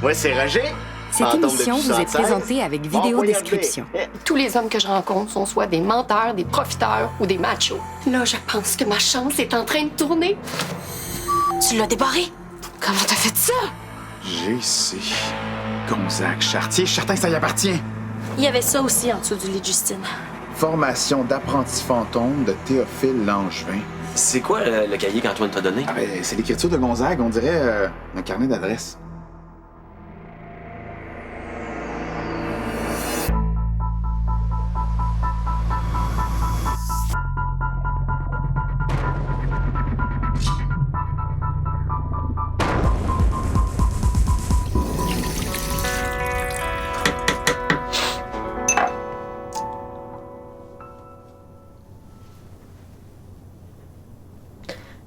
Moi, c'est Roger. Cette Fantôme émission depuis vous est 76. présentée avec Bon, vidéo on va y description. arriver. Tous les hommes que je rencontre sont soit des menteurs, des profiteurs ou des machos. Là, je pense que ma chance est en train de tourner. Tu l'as débarré? Comment t'as fait ça? GC. Gonzague Chartier, je suis certain que ça y appartient. Il y avait ça aussi en dessous du lit de Justine. Formation d'apprenti fantôme de Théophile Langevin. C'est quoi le cahier qu'Antoine t'a donné? Ah ben, c'est l'écriture de Gonzague, on dirait un carnet d'adresses.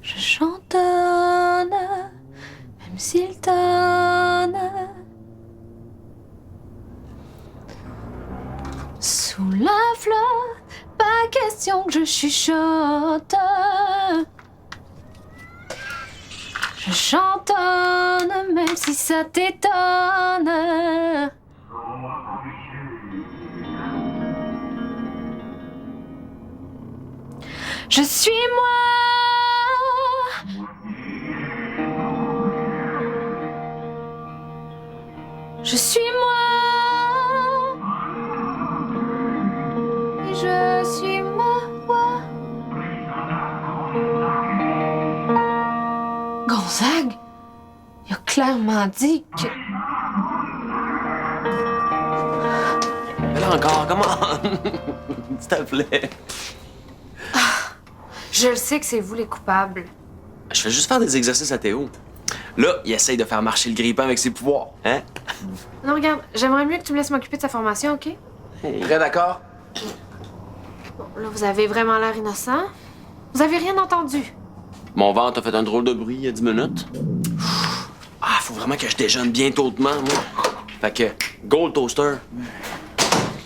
Je chantonne, même s'il tonne. Sous la flotte, pas question que je chuchote. Je chantonne, même si ça t'étonne. Je suis moi. Je suis moi. Et je suis moi. Gonzague, il a clairement dit que... Mais là encore, comment? S'il te plaît. Je le sais que c'est vous les coupables. Je fais juste faire des exercices à Théo. Là, il essaye de faire marcher le grippin avec ses pouvoirs, hein? Non, regarde, j'aimerais mieux que tu me laisses m'occuper de sa formation, OK? Très d'accord? Bon, là, vous avez vraiment l'air innocent. Vous avez rien entendu. Mon ventre a fait un drôle de bruit il y a 10 minutes. Ah, faut vraiment que je déjeune bien tôtement, moi. Fait que, go le toaster.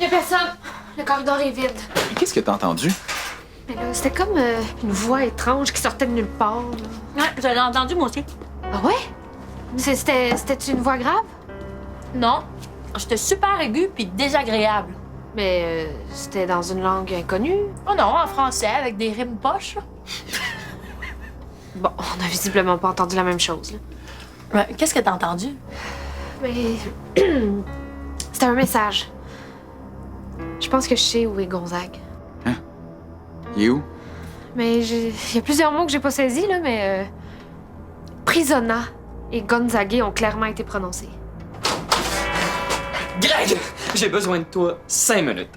Y a personne. Le corridor est vide. Qu'est-ce que t'as entendu? Mais là, c'était comme une voix étrange qui sortait de nulle part. là. Ouais, je l'ai entendu, moi aussi. Ah ouais? C'était une voix grave? Non, j'étais super aiguë puis désagréable. Mais c'était dans une langue inconnue. Oh non, en français, avec des rimes poches. là. Bon, on a visiblement pas entendu la même chose. Là. Ouais, qu'est-ce que t'as entendu? Mais c'était un message. Je pense que je sais où est Gonzague. Il est où? Mais il y a plusieurs mots que j'ai pas saisis, là, mais Prisonna et Gonzague ont clairement été prononcés. Greg, j'ai besoin de toi 5 minutes.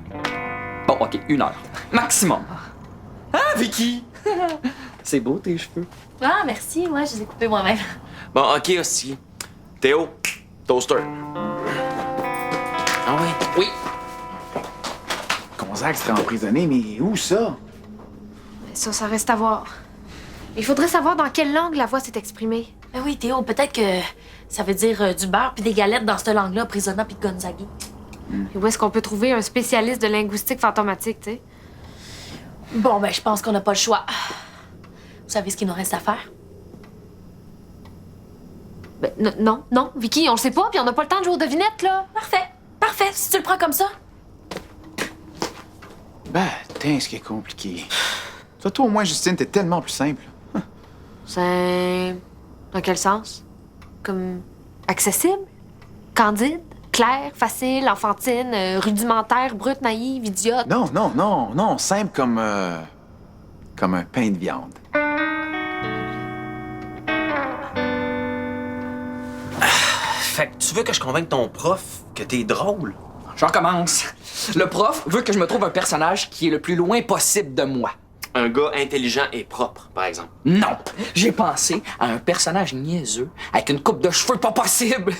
Bon, OK, 1 heure. Maximum. Hein, Vicky? C'est beau, tes cheveux. Ah, merci, moi, je les ai coupés moi-même. Bon, OK, aussi. Théo, toaster. Ah oui? Oui. Gonzague serait emprisonné, mais où ça? Ça reste à voir. Il faudrait savoir dans quelle langue la voix s'est exprimée. Ben oui, Théo, peut-être que ça veut dire du beurre puis des galettes dans cette langue-là, Prisonna puis Gonzague. Et où est-ce qu'on peut trouver un spécialiste de linguistique fantomatique, tu sais? Bon, ben, je pense qu'on n'a pas le choix. Vous savez ce qu'il nous reste à faire? Ben, non, Vicky, on le sait pas, puis on n'a pas le temps de jouer aux devinettes, là. Parfait, si tu le prends comme ça. Ben, tiens, ce qui est compliqué. Toi, au moins, Justine, t'es tellement plus simple. C'est... Dans quel sens? Comme accessible? Candide? Claire? Facile? Enfantine? Rudimentaire? Brute? Naïve? Idiote? Non, simple comme un pain de viande. Fait que tu veux que je convainque ton prof que t'es drôle? J'en commence. Le prof veut que je me trouve un personnage qui est le plus loin possible de moi. Un gars intelligent et propre, par exemple. Non! J'ai pensé à un personnage niaiseux avec une coupe de cheveux pas possible.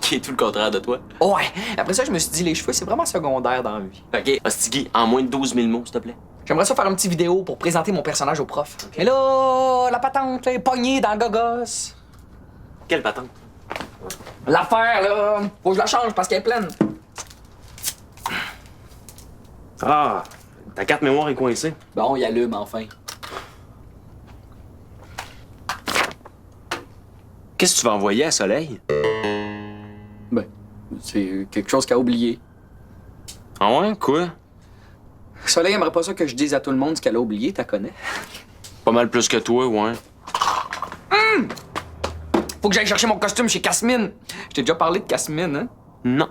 Qui est tout le contraire de toi. Ouais. Après ça, je me suis dit, les cheveux, c'est vraiment secondaire dans la vie. OK, Hostigui, en moins de 12 000 mots, s'il te plaît. J'aimerais ça faire un petit vidéo pour présenter mon personnage au prof. Et là, la patente là, est pognée dans le gogos. Quelle patente? L'affaire, là, faut que je la change parce qu'elle est pleine. Ah, ta carte mémoire est coincée. Bon, il allume enfin. Qu'est-ce que tu vas envoyer à Soleil? C'est quelque chose qu'elle a oublié. Ah ouais, quoi? Soleil aimerait pas ça que je dise à tout le monde ce qu'elle a oublié, t'as connais? Pas mal plus que toi, ouais. Faut que j'aille chercher mon costume chez Casmine. Je t'ai déjà parlé de Casmine, hein? Non.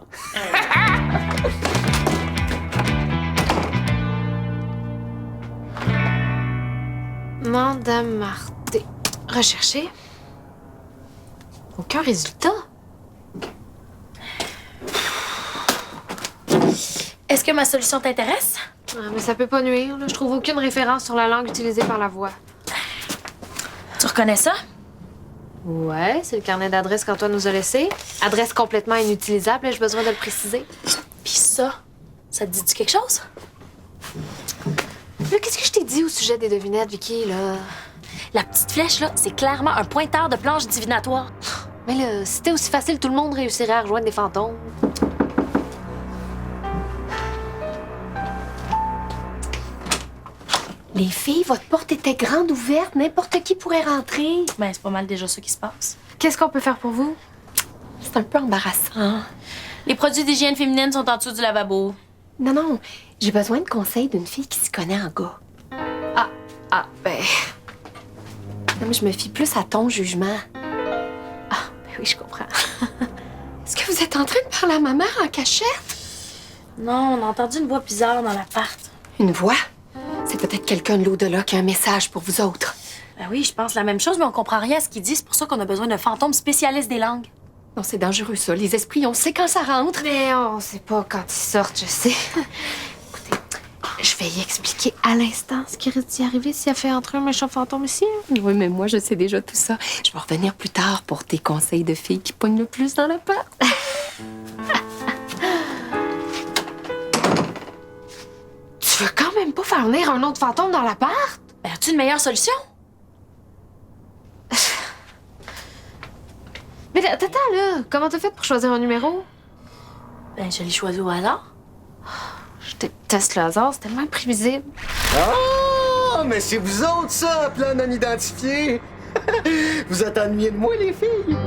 Madame Marté. Rechercher. Aucun résultat. Est-ce que ma solution t'intéresse? Ah, mais ça peut pas nuire, là. Je trouve aucune référence sur la langue utilisée par la voix. Tu reconnais ça? Ouais, c'est le carnet d'adresses qu'Antoine nous a laissé. Adresse complètement inutilisable, ai-je besoin de le préciser? Puis ça te dit-tu quelque chose? Là, qu'est-ce que je t'ai dit au sujet des devinettes, Vicky, là? La petite flèche, là, c'est clairement un pointeur de planche divinatoire. Mais là, si c'était aussi facile, tout le monde réussirait à rejoindre des fantômes. Les filles, votre porte était grande ouverte, n'importe qui pourrait rentrer. Ben, c'est pas mal déjà ça qui se passe. Qu'est-ce qu'on peut faire pour vous? C'est un peu embarrassant. Les produits d'hygiène féminine sont en dessous du lavabo. Non, non, j'ai besoin de conseils d'une fille qui s'y connaît en gars. Ben... Non, mais je me fie plus à ton jugement. Ben oui, je comprends. Est-ce que vous êtes en train de parler à ma mère en cachette? Non, on a entendu une voix bizarre dans l'appart. Une voix? C'est peut-être quelqu'un de l'au-delà qui a un message pour vous autres. Ben oui, je pense la même chose, mais on comprend rien à ce qu'il dit. C'est pour ça qu'on a besoin d'un fantôme spécialiste des langues. Non, c'est dangereux, ça. Les esprits, on sait quand ça rentre. Mais on sait pas quand ils sortent, je sais. Écoutez, je vais y expliquer à l'instant ce qui risque d'y arriver s'il a fait entrer un méchant fantôme ici. Oui, mais moi, je sais déjà tout ça. Je vais revenir plus tard pour tes conseils de filles qui pognent le plus dans l'appart. Tu veux quand même pas faire venir un autre fantôme dans l'appart? Ben, as-tu une meilleure solution? Mais attends, là, comment t'as fait pour choisir un numéro? Ben, je l'ai choisi au hasard. Je déteste le hasard, c'est tellement imprévisible. Ah, mais c'est vous autres, ça, plan non identifié. Vous êtes ennuyés de moi, les filles?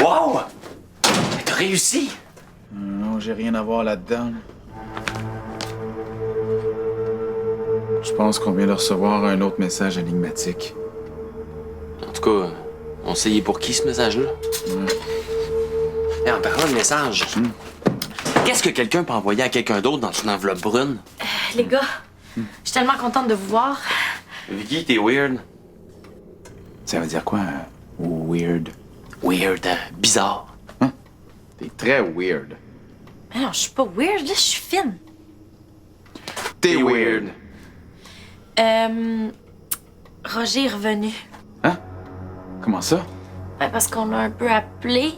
Wow! T'as réussi! Non, j'ai rien à voir là-dedans. Je pense qu'on vient de recevoir un autre message énigmatique. En tout cas, on sait il est pour qui ce message-là? En parlant de message, qu'est-ce que quelqu'un peut envoyer à quelqu'un d'autre dans une enveloppe brune? Les gars, je suis tellement contente de vous voir. Vicky, t'es weird. Ça veut dire quoi, weird? Weird, bizarre. T'es très weird. Mais non, je suis pas weird, là, je suis fine. T'es weird. Roger est revenu. Hein? Comment ça? Ben, parce qu'on l'a un peu appelé.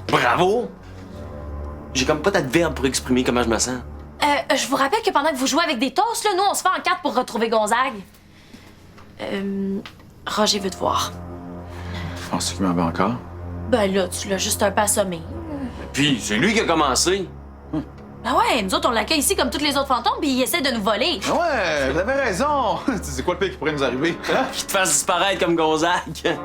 Bravo! J'ai comme pas d'adverbe pour exprimer comment je me sens. Je vous rappelle que pendant que vous jouez avec des toasts, là, nous, on se fait en quatre pour retrouver Gonzague. Roger veut te voir. Penses-tu qu'il m'en veut encore? Ben là, tu l'as juste un peu assommé. Puis, c'est lui qui a commencé. Ben ouais, nous autres, on l'accueille ici comme tous les autres fantômes, puis il essaie de nous voler. Ouais, vous avez raison. C'est quoi le pire qui pourrait nous arriver? Hein? Qu'il te fasse disparaître comme Gonzague.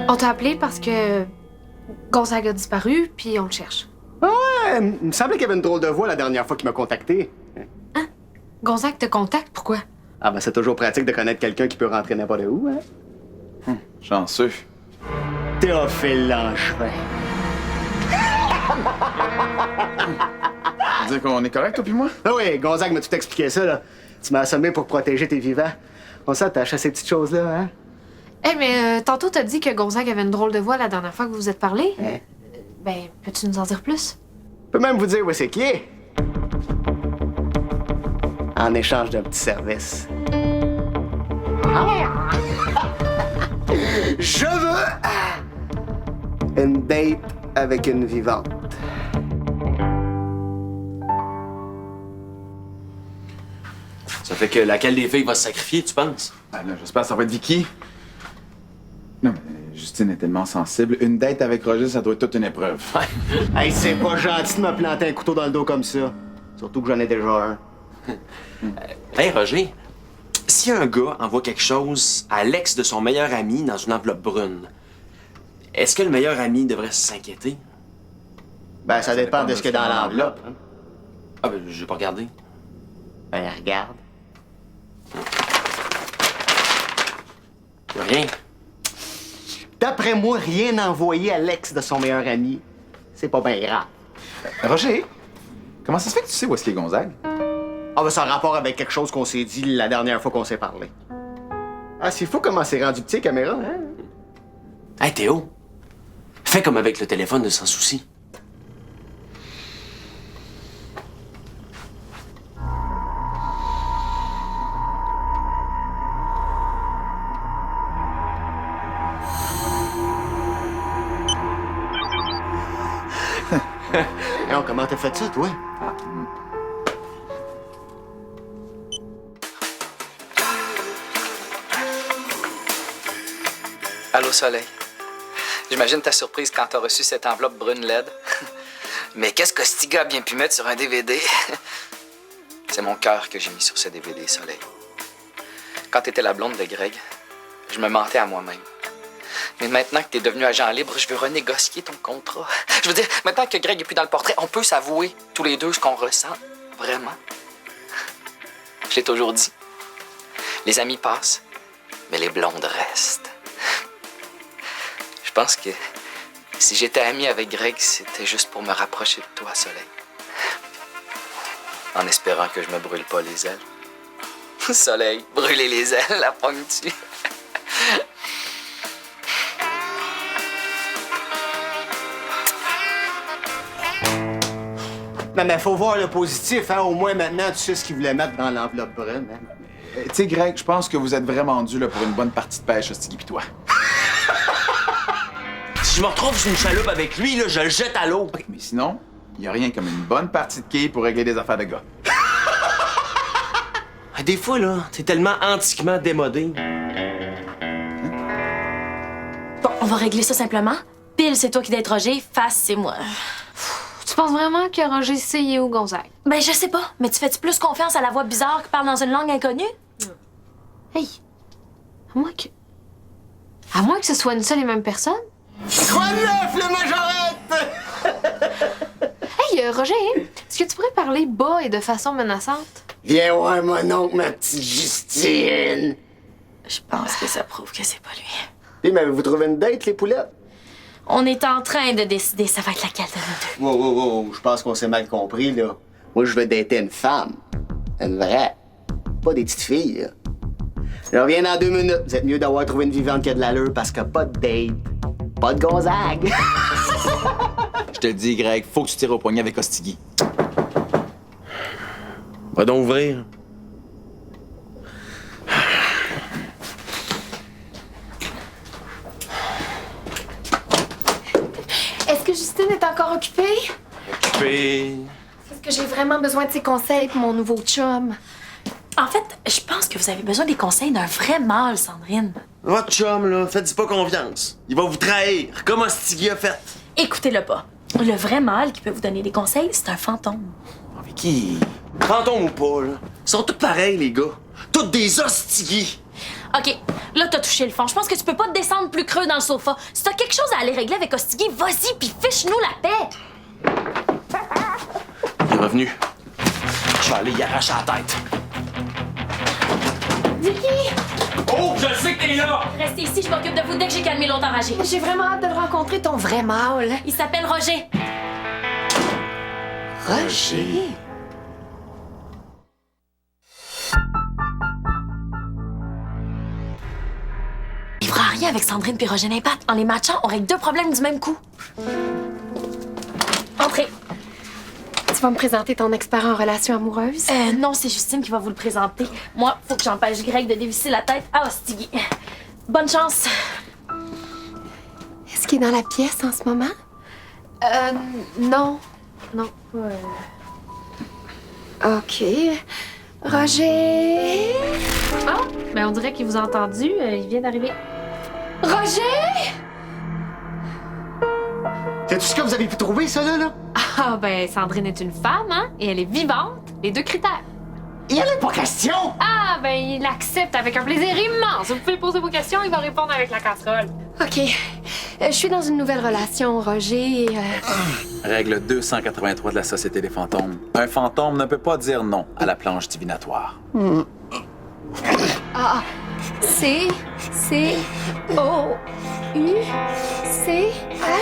On t'a appelé parce que Gonzague a disparu, puis on le cherche. Ouais, il me semblait qu'il y avait une drôle de voix la dernière fois qu'il m'a contacté. Gonzague te contacte, pourquoi? Ah, ben c'est toujours pratique de connaître quelqu'un qui peut rentrer n'importe où, hein? Chanceux. Théophile Langevin. Tu veux dire qu'on est correct, toi puis moi? Ah oui, Gonzague m'a tout expliqué ça, là. Tu m'as assommé pour protéger tes vivants. On s'attache à ces petites choses-là, hein? Mais tantôt, t'as dit que Gonzague avait une drôle de voix la dernière fois que vous vous êtes parlé. Hein? Ben, peux-tu nous en dire plus? Je peux même vous dire où c'est qui est. En échange d'un petit service. Je veux une date avec une vivante. C'est Ça fait que laquelle des filles va se sacrifier, tu penses? Ah, là, j'espère que ça va être Vicky. Non, mais Justine est tellement sensible. Une date avec Roger, ça doit être toute une épreuve. Hey, c'est pas gentil de me planter un couteau dans le dos comme ça. Surtout que j'en ai déjà un. Hey, Roger, si un gars envoie quelque chose à l'ex de son meilleur ami dans une enveloppe brune, est-ce que le meilleur ami devrait s'inquiéter? Ben, ça dépend de ce qu'il y a dans l'enveloppe. Hein. Ah, ben, j'ai pas regardé. Ben, regarde. Y a rien. D'après moi, rien envoyé à l'ex de son meilleur ami, c'est pas bien grave. Roger, comment ça se fait que tu sais où est-ce qu'il est Gonzague? Ah, ben, ça a rapport avec quelque chose qu'on s'est dit la dernière fois qu'on s'est parlé. Ah, c'est fou comment c'est rendu petit, caméra, hein? Hey, Théo, fais comme avec le téléphone de Sans Souci. Non, comment t'as fait ça, toi? Allô, Soleil. J'imagine ta surprise quand t'as reçu cette enveloppe brune LED. Mais qu'est-ce que Stiga a bien pu mettre sur un DVD? C'est mon cœur que j'ai mis sur ce DVD, Soleil. Quand t'étais la blonde de Greg, je me mentais à moi-même. Mais maintenant que t'es devenu agent libre, je veux renégocier ton contrat. Je veux dire, maintenant que Greg est plus dans le portrait, on peut s'avouer tous les deux ce qu'on ressent. Vraiment. Je l'ai toujours dit. Les amis passent, mais les blondes restent. Je pense que si j'étais ami avec Greg, c'était juste pour me rapprocher de toi, Soleil. En espérant que je me brûle pas les ailes. Soleil, brûler les ailes, la pogne-tu? Non, mais faut voir le positif, hein? Au moins, maintenant, tu sais ce qu'il voulait mettre dans l'enveloppe brune, hein? Tu sais, Greg, je pense que vous êtes vraiment dû là, pour une bonne partie de pêche, Stiggy pis toi. Si je me retrouve sur une chaloupe avec lui, là, je le jette à l'eau. Mais sinon, il y a rien comme une bonne partie de quilles pour régler des affaires de gars. Des fois, là, t'es tellement antiquement démodé. Bon, on va régler ça simplement. Pile, c'est toi qui d'être Roger. Face, c'est moi. Tu penses vraiment que Roger sait il est où Gonzague? Ben, je sais pas. Mais tu fais-tu plus confiance à la voix bizarre qui parle dans une langue inconnue? Hey! À moins que. À moins que ce soit une seule et même personne. Quoi de neuf, le majorette? Hey, Roger, est-ce que tu pourrais parler bas et de façon menaçante? Viens voir mon oncle, ma petite Justine. Je pense que ça prouve que c'est pas lui. Puis, mais avez-vous trouvé une date, les poulettes? On est en train de décider ça va être laquelle de nous deux. Wow, je pense qu'on s'est mal compris, là. Moi, je veux dater une femme. Une vraie. Pas des petites filles, là. Je reviens dans 2 minutes. Vous êtes mieux d'avoir trouvé une vivante qui a de l'allure parce que pas de date. Pas de Gonzague. Je te le dis, Greg, faut que tu tires au poignet avec Ostigui. Va donc ouvrir. Est-ce que Justine est encore occupée? Occupé. Est-ce que j'ai vraiment besoin de ses conseils pour mon nouveau chum? En fait, je pense que vous avez besoin des conseils d'un vrai mâle, Sandrine. Votre chum, là, faites-y pas confiance. Il va vous trahir, comme Ostigui a fait. Écoutez-le pas. Le vrai mâle qui peut vous donner des conseils, c'est un fantôme. Avec qui? Fantôme ou pas, là. Ils sont tous pareils, les gars. Tous des Ostigui. OK, là, t'as touché le fond. Je pense que tu peux pas te descendre plus creux dans le sofa. Si t'as quelque chose à aller régler avec Ostigui, vas-y, puis fiche-nous la paix. Il est revenu. Je vais aller y arracher la tête. Vicky! Oh, je sais que t'es là! Restez ici, je m'occupe de vous dès que j'ai calmé l'autre enragé. J'ai vraiment hâte de le rencontrer, ton vrai mâle. Il s'appelle Roger. Roger? Il fera rien avec Sandrine puis Roger Nimpat. En les matchant, on règle 2 problèmes du même coup. Entrez. Tu vas me présenter ton expert en relations amoureuses? Non, c'est Justine qui va vous le présenter. Moi, faut que j'empêche Greg de dévisser la tête à Ostigui. Bonne chance. Est-ce qu'il est dans la pièce en ce moment? Non. Non. OK. Roger? Ah, ben on dirait qu'il vous a entendu. Il vient d'arriver. Roger? C'est tout ce que vous avez pu trouver, ça, là? Ah, ben Sandrine est une femme, hein? Et elle est vivante. Les 2 critères. Il y en a pas question! Ah, ben il accepte avec un plaisir immense. Vous pouvez poser vos questions, il va répondre avec la casserole. OK. Je suis dans une nouvelle relation, Roger. Et, Règle 283 de la Société des fantômes. Un fantôme ne peut pas dire non à la planche divinatoire. C, O, U, C,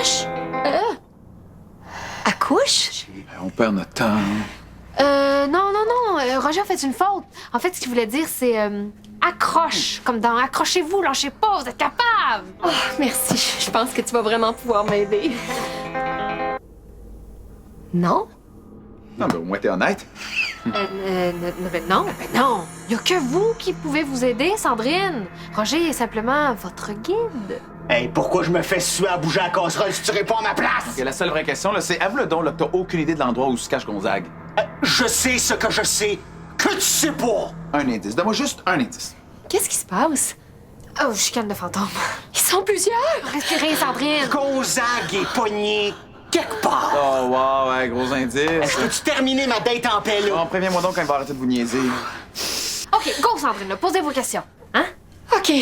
H, E. Accouche? On perd notre temps. Non. Roger a fait une faute. En fait, ce qu'il voulait dire, c'est accroche. Comme dans accrochez-vous, lâchez pas, vous êtes capable. Oh, merci. Je pense que tu vas vraiment pouvoir m'aider. Non? Non, mais au moins t'es honnête. Non. Il y a que vous qui pouvez vous aider, Sandrine. Roger est simplement votre guide. Hey, pourquoi je me fais suer à bouger à la casserole si tu réponds à ma place? Ok, la seule vraie question, là, c'est avoue-le donc là, que t'as aucune idée de l'endroit où se cache Gonzague. Je sais ce que je sais, que tu sais pas! Un indice. Donne-moi juste un indice. Qu'est-ce qui se passe? Oh, chicane de fantôme. Ils sont plusieurs! Respirez, Sandrine. Gonzague est pogné quelque part! Oh, wow, ouais, gros indice. Peux-tu terminer ma date en paix, là? Bon, préviens-moi donc quand il va arrêter de vous niaiser. OK, go, Sandrine, là, posez vos questions. Hein? OK,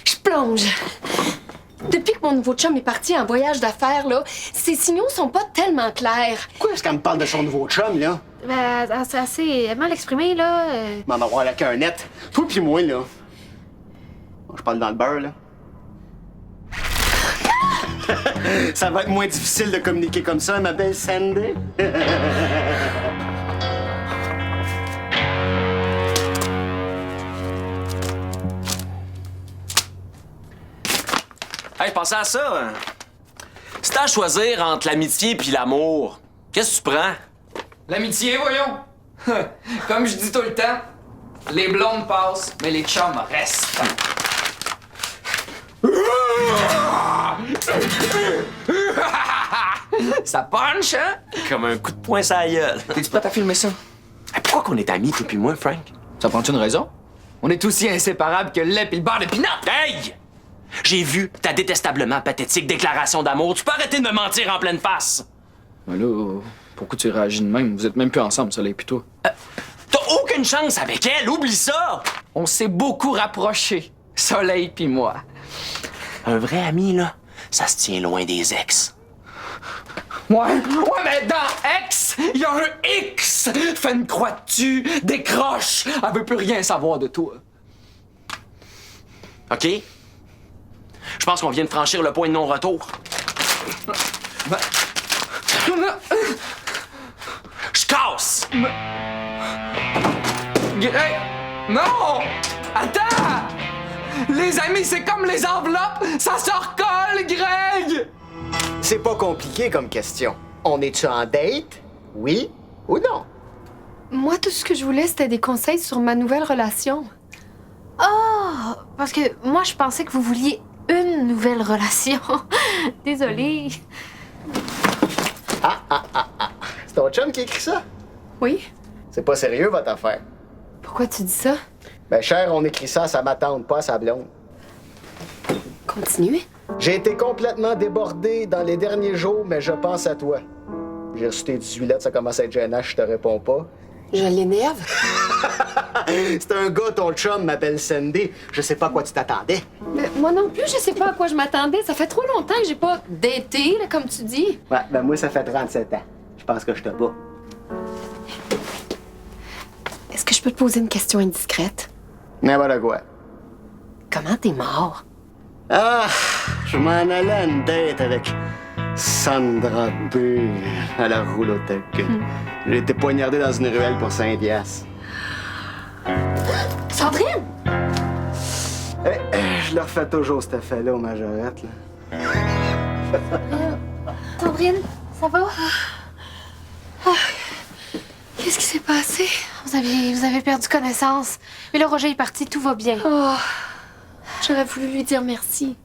je plonge. Depuis que mon nouveau chum est parti en voyage d'affaires, là, ses signaux sont pas tellement clairs. Pourquoi est-ce qu'elle me parle de son nouveau chum, là? Ben, c'est assez mal exprimé, là. M'en avoir la cœur net. Toi pis moi, là. Bon, je parle dans le beurre, là. Ça va être moins difficile de communiquer comme ça, ma belle Sandy. Hey, pensez à ça. Si t'as à choisir entre l'amitié puis l'amour, qu'est-ce que tu prends? L'amitié, voyons. Comme je dis tout le temps, les blondes passent, mais les chums restent. Ça punch, hein? Comme un coup de poing sur la gueule. T'es-tu prêt à filmer ça? Hey, pourquoi qu'on est amis, toi puis moi, Frank? Ça prend une raison? On est aussi inséparables que le lait pis le beurre de pinot! Hey! J'ai vu ta détestablement pathétique déclaration d'amour. Tu peux arrêter de me mentir en pleine face? Ben là, pourquoi tu réagis de même? Vous êtes même plus ensemble, Soleil pis toi. T'as aucune chance avec elle, oublie ça! On s'est beaucoup rapprochés, Soleil pis moi. Un vrai ami, là, ça se tient loin des ex. Ouais, mais dans X, il y a un X! Fais une croix dessus, décroche! Elle veut plus rien savoir de toi. OK? Je pense qu'on vient de franchir le point de non-retour. Je casse! Greg! Non! Attends! Les amis, c'est comme les enveloppes! Ça se recolle, Greg! C'est pas compliqué comme question. On est-tu en date? Oui ou non? Moi, tout ce que je voulais, c'était des conseils sur ma nouvelle relation. Oh, parce que moi, je pensais que vous vouliez une nouvelle relation. Désolée. C'est ton chum qui écrit ça? Oui? C'est pas sérieux, votre affaire. Pourquoi tu dis ça? Ben, cher, on écrit ça à sa matante, pas à sa blonde. Continuez. J'ai été complètement débordé dans les derniers jours, mais je pense à toi. J'ai reçu tes 18 lettres, ça commence à être gênant, je te réponds pas. Je l'énerve. C'est un gars, ton chum m'appelle Sandy. Je sais pas à quoi tu t'attendais. Mais moi non plus, je sais pas à quoi je m'attendais. Ça fait trop longtemps que j'ai pas daté, là, comme tu dis. Ouais, ben moi, ça fait 37 ans. Je pense que je te bats. Est-ce que je peux te poser une question indiscrète? N'importe quoi. Comment t'es mort? Ah, je m'en allais à une date avec Sandra B. à la roulothèque. J'ai été poignardé dans une ruelle pour 5 piastres. Sandrine! Je le refais toujours, cet effet-là, aux majorettes, là. Sandrine, ça va? Qu'est-ce qui s'est passé? Vous avez perdu connaissance. Mais le Roger est parti, tout va bien. Oh, j'aurais voulu lui dire merci.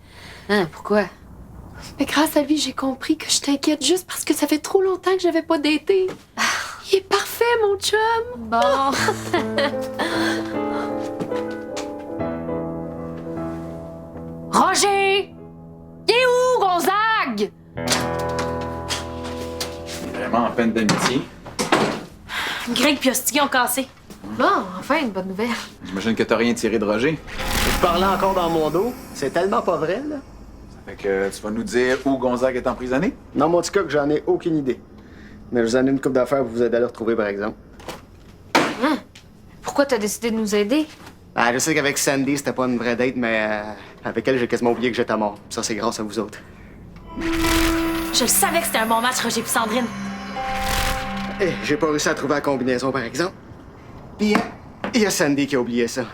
Hein, pourquoi? Mais grâce à lui, j'ai compris que je t'inquiète juste parce que ça fait trop longtemps que j'avais pas daté. Il est parfait, mon chum! Bon. Roger! Il est où, Gonzague? Vraiment en peine d'amitié. Greg et Hostigui ont cassé. Bon, enfin, une bonne nouvelle. J'imagine que t'as rien tiré de Roger. Tu parlais encore dans mon dos? C'est tellement pas vrai, là. Ça fait que tu vas nous dire où Gonzague est emprisonné? Dans mon petit cas, que j'en ai aucune idée. Mais je vous en ai une coupe d'affaires pour vous aider à le retrouver, par exemple. Pourquoi t'as décidé de nous aider? Ah, je sais qu'avec Sandy, c'était pas une vraie date, mais avec elle, j'ai quasiment oublié que j'étais mort. Ça, c'est grâce à vous autres. Je le savais que c'était un bon match, Roger et Sandrine. J'ai pas réussi à trouver la combinaison, par exemple. Puis, il y a Sandy qui a oublié ça.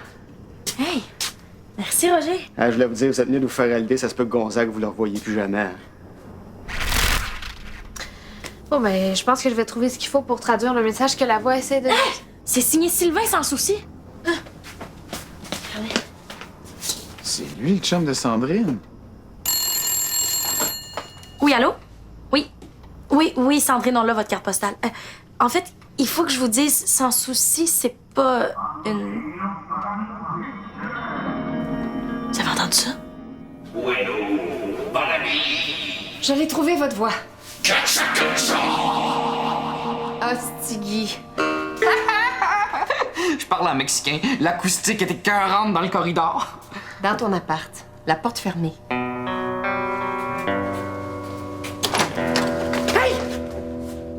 Hey! Merci, Roger. Je voulais vous dire, vous êtes venu nous faire à l'idée, ça se peut que Gonzague, vous le revoyez plus jamais. Bon, ben, je pense que je vais trouver ce qu'il faut pour traduire le message que la voix essaie de... C'est signé Sylvain sans souci. C'est lui, le chum de Sandrine. Oui, allô? Oui. Oui, Sandrine, on l'a, votre carte postale. En fait, il faut que je vous dise, sans souci, c'est pas une... Vous avez entendu ça? J'allais trouver votre voix. Hostigui. Je parle en mexicain. L'acoustique était écœurante dans le corridor. Dans ton appart. La porte fermée.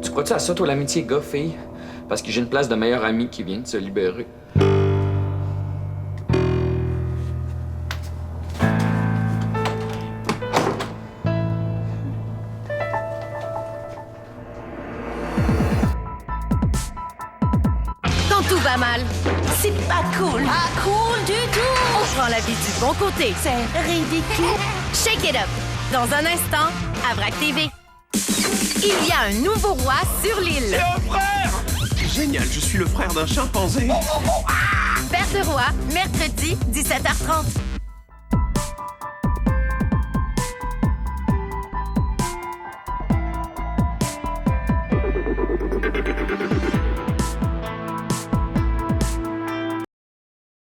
Tu crois-tu à ça, toi, l'amitié gars-fille? Parce que j'ai une place de meilleur ami qui vient de se libérer. Quand tout va mal, c'est pas cool. Pas cool du tout. On prend la vie du bon côté. C'est ridicule. Shake it up. Dans un instant, à Vrac TV. Il y a un nouveau roi sur l'île. Un frère! Génial, je suis le frère d'un chimpanzé. Père de roi, mercredi, 17h30.